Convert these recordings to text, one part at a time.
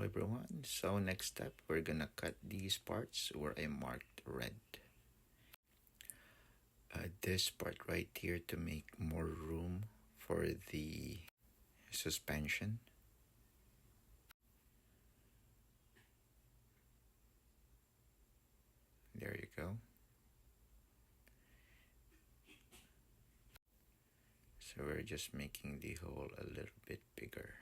Hello everyone. So next step, we're gonna cut these parts where I marked red. This part right here to make more room for the suspension. There you go. So we're just making the hole a little bit bigger.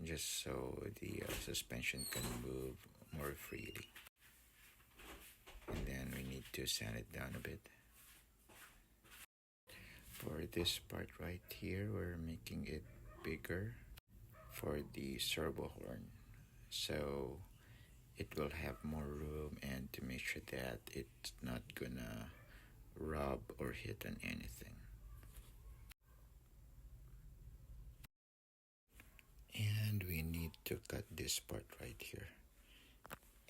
Just so the suspension can move more freely. And then we need to sand it down a bit. For this part right here, we're making it bigger for the servo horn. So it will have more room and to make sure that it's not gonna rub or hit on anything. And we need to cut this part right here,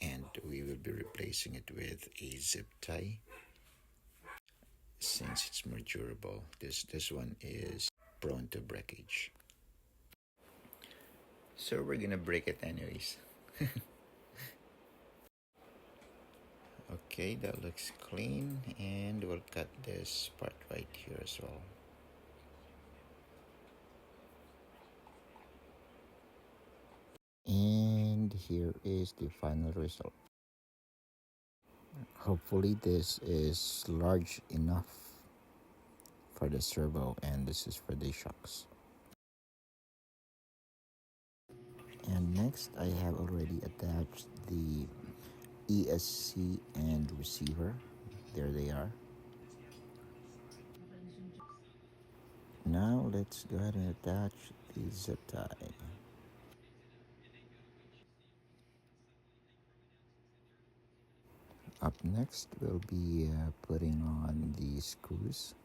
and we will be replacing it with a zip tie since it's more durable. This one is prone to breakage, so we're gonna break it anyways. Okay, that looks clean, and we'll cut this part right here as well. And here is the final result. Hopefully this is large enough for the servo, and this is for the shocks. And next, I have already attached the ESC and receiver. There they are. Now let's go ahead and attach the zip tie. Up next, we'll be putting on the screws.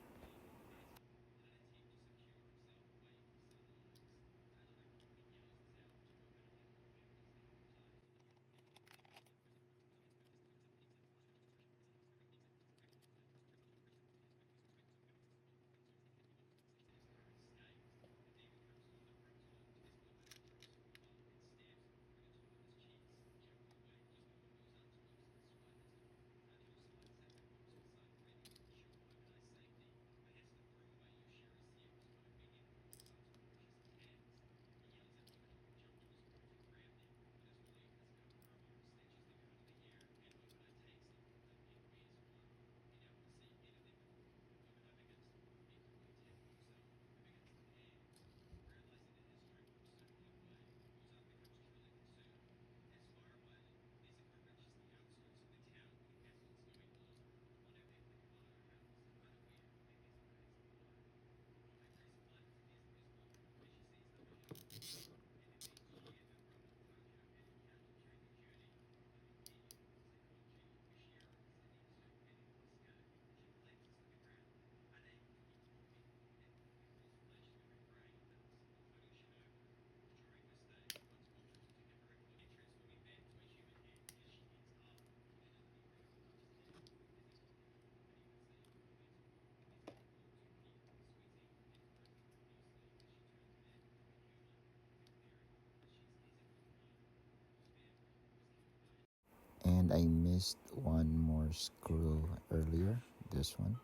And I missed one more screw earlier, this one.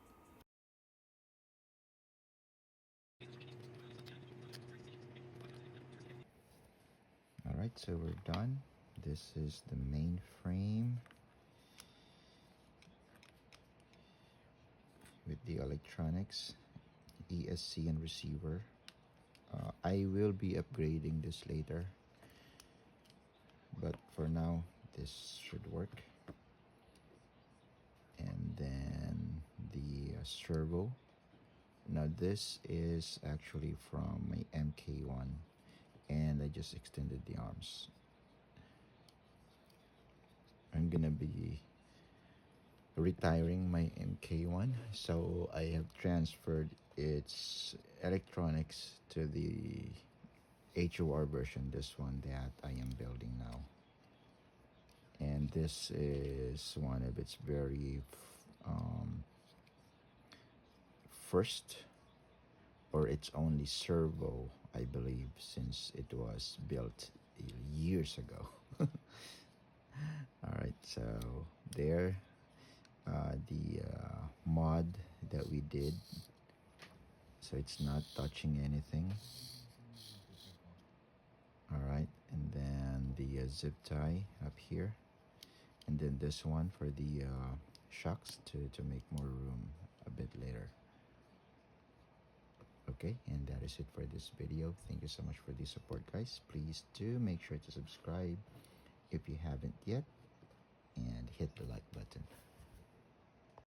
Alright, so we're done. This is the main frame with the electronics, ESC and receiver. I will be upgrading this later, but for now this should work. And then the servo. Now this is actually from my MK1, and I just extended the arms. I'm gonna be retiring my MK1, so I have transferred its electronics to the HOR version, this one that I am building now. And this is one of its very first, or it's only servo, I believe, since it was built years ago. All right, so there, the mod that we did, so it's not touching anything. All right, and then the zip tie up here, and then this one for the shocks to make more room a bit later. Okay, and that is it for this video. Thank you so much for the support, guys. Please do make sure to subscribe if you haven't yet, and hit the like button.